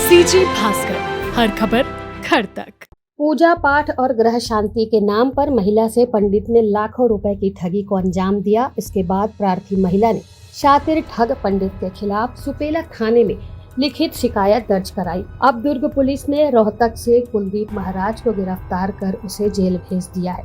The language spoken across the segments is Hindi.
सीजी भास्कर, हर खबर घर तक। पूजा पाठ और ग्रह शांति के नाम पर महिला से पंडित ने लाखों रुपए की ठगी को अंजाम दिया। इसके बाद प्रार्थी महिला ने शातिर ठग पंडित के खिलाफ सुपेला थाने में लिखित शिकायत दर्ज कराई। अब दुर्ग पुलिस ने रोहतक से कुलदीप महाराज को गिरफ्तार कर उसे जेल भेज दिया है।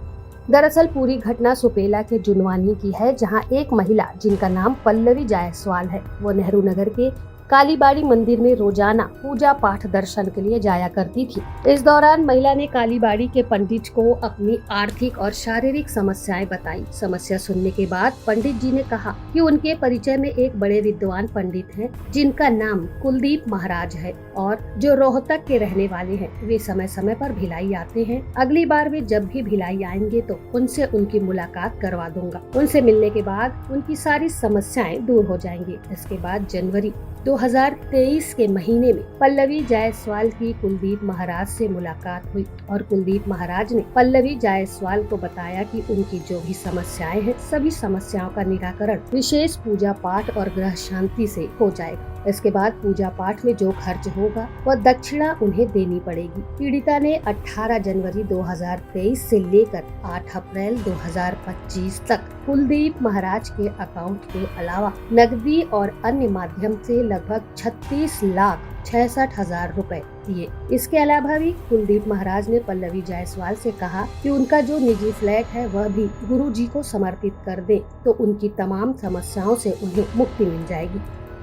दरअसल पूरी घटना सुपेला के जुनवानी की है, जहां एक महिला जिनका नाम पल्लवी जायसवाल है, वो नेहरू नगर के कालीबाड़ी मंदिर में रोजाना पूजा पाठ दर्शन के लिए जाया करती थी। इस दौरान महिला ने कालीबाड़ी के पंडित को अपनी आर्थिक और शारीरिक समस्याएं बताई। समस्या सुनने के बाद पंडित जी ने कहा कि उनके परिचय में एक बड़े विद्वान पंडित हैं, जिनका नाम कुलदीप महाराज है और जो रोहतक के रहने वाले हैं। वे समय समय पर भिलाई आते हैं। अगली बार वे जब भी भिलाई आएंगे तो उनसे उनकी मुलाकात करवा दूंगा। उनसे मिलने के बाद उनकी सारी समस्याएं दूर हो जाएंगी। इसके बाद जनवरी 2023 के महीने में पल्लवी जायसवाल की कुलदीप महाराज से मुलाकात हुई और कुलदीप महाराज ने पल्लवी जायसवाल को बताया कि उनकी जो भी समस्याएं हैं, सभी समस्याओं का निराकरण विशेष पूजा पाठ और ग्रह शांति से हो जाएगा। इसके बाद पूजा पाठ में जो खर्च होगा वह दक्षिणा उन्हें देनी पड़ेगी। पीड़िता ने 18 जनवरी 2023 से लेकर 8 अप्रैल 2025 तक कुलदीप महाराज के अकाउंट के अलावा नकदी और अन्य माध्यम से लगभग 36,66,000 रुपए दिए। इसके अलावा भी कुलदीप महाराज ने पल्लवी जायसवाल से कहा कि उनका जो निजी फ्लैट है वह भी गुरु जी को समर्पित कर दे तो उनकी तमाम समस्याओं से उन्हें मुक्ति मिल जाएगी।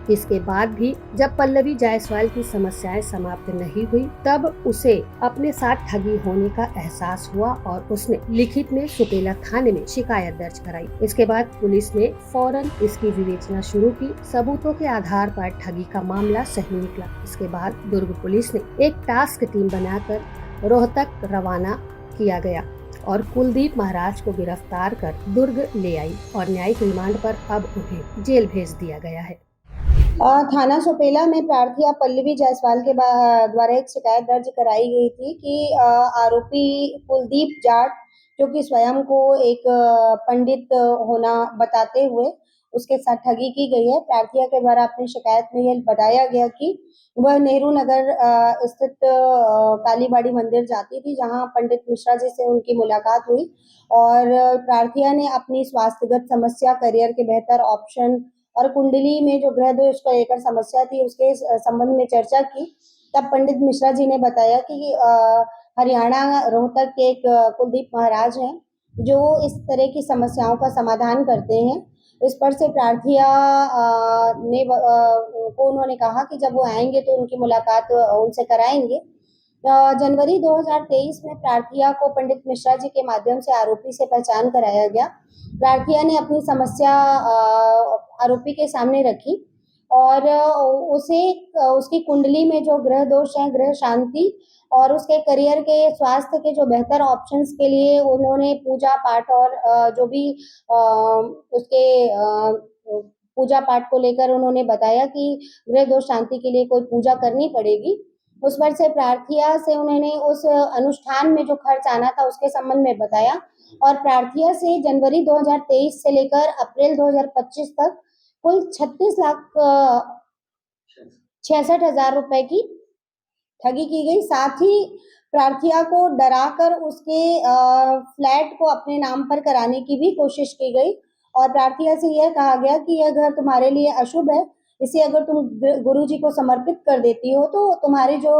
इसके बाद भी जब पल्लवी जायसवाल की समस्याएं समाप्त नहीं हुई, तब उसे अपने साथ ठगी होने का एहसास हुआ और उसने लिखित में सुपेला थाने में शिकायत दर्ज कराई। इसके बाद पुलिस ने फौरन इसकी विवेचना शुरू की। सबूतों के आधार पर ठगी का मामला सही निकला। इसके बाद दुर्ग पुलिस ने एक टास्क टीम बनाकर रोहतक रवाना किया गया और कुलदीप महाराज को गिरफ्तार कर दुर्ग ले आई और न्यायिक रिमांड पर अब उन्हें जेल भेज दिया गया है। थाना सुपेला में प्रार्थी पल्लवी जायसवाल के द्वारा एक शिकायत दर्ज कराई गई थी कि आरोपी कुलदीप जाट, जो कि स्वयं को एक पंडित होना बताते हुए उसके साथ ठगी की गई है। प्रार्थिया के द्वारा अपनी शिकायत में यह बताया गया कि वह नेहरू नगर स्थित कालीबाड़ी मंदिर जाती थी, जहां पंडित मिश्रा जी से उनकी मुलाकात हुई और प्रार्थिया ने अपनी स्वास्थ्यगत समस्या, करियर के बेहतर ऑप्शन और कुंडली में जो ग्रह दोष को लेकर समस्या थी उसके संबंध में चर्चा की। तब पंडित मिश्रा जी ने बताया कि हरियाणा रोहतक के एक कुलदीप महाराज हैं जो इस तरह की समस्याओं का समाधान करते हैं। इस पर से प्रार्थिया को उन्होंने कहा कि जब वो आएंगे तो उनकी मुलाकात उनसे कराएंगे। जनवरी 2023 में प्रार्थिया को पंडित मिश्रा जी के माध्यम से आरोपी से पहचान कराया गया। प्रार्थिया ने अपनी समस्या आरोपी के सामने रखी और उसे उसकी कुंडली में जो ग्रह दोष है, ग्रह शांति और उसके करियर के, स्वास्थ्य के जो बेहतर ऑप्शंस के लिए उन्होंने पूजा पाठ और जो भी उसके पूजा पाठ को लेकर उन्होंने बताया कि ग्रह दोष शांति के लिए कोई पूजा करनी पड़ेगी। उस पर से प्रार्थिया से उन्होंने उस अनुष्ठान में जो खर्च आना था उसके संबंध में बताया और प्रार्थिया से जनवरी 2023 से लेकर अप्रैल 2025 तक कुल 36,66,000 रुपए की ठगी की गई। साथ ही प्रार्थिया को डराकर उसके फ्लैट को अपने नाम पर कराने की भी कोशिश की गई और प्रार्थिया से यह कहा गया कि यह घर तुम्हारे लिए अशुभ है, इसे अगर तुम गुरु जी को समर्पित कर देती हो तो तुम्हारी जो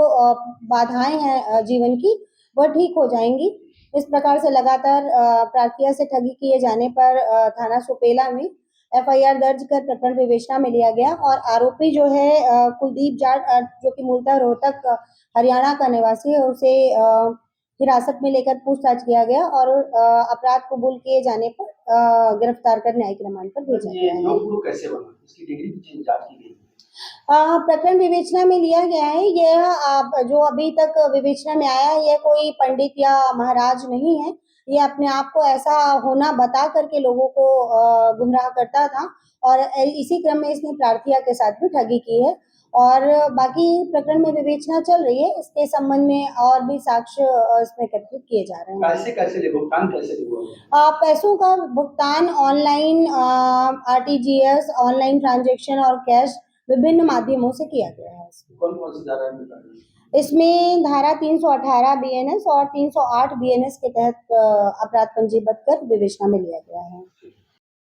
बाधाएं हैं जीवन की वह ठीक हो जाएंगी। इस प्रकार से लगातार प्रार्थिया से ठगी किए जाने पर थाना सुपेला में FIR दर्ज कर प्रकरण विवेचना में लिया गया और आरोपी जो है कुलदीप जाट, जो कि मूलतः रोहतक हरियाणा का निवासी है, उसे हिरासत में लेकर पूछताछ किया गया और अपराध कबूल किए जाने पर गिरफ्तार कर न्यायिक रिमांड पर भेजा गया है। प्रकरण विवेचना में लिया गया है। यह जो अभी तक विवेचना में आया है, यह कोई पंडित या महाराज नहीं है। ये अपने आप को ऐसा होना बता करके लोगों को गुमराह करता था और इसी क्रम में इसने प्रार्थिया के साथ भी ठगी की है और बाकी प्रकरण में विवेचना चल रही है। इसके संबंध में और भी साक्ष्य इसमें एकत्रित किए जा रहे हैं। कैसे भुगतान कैसे हुआ? पैसों का भुगतान ऑनलाइन, आरटीजीएस, ऑनलाइन ट्रांजैक्शन और कैश विभिन्न माध्यमों से किया गया है। कौन कौन सी धारा में? इसमें धारा 318 बीएनएस और 308 बीएनएस के तहत अपराध पंजीबद्ध कर विवेचना में लिया गया है।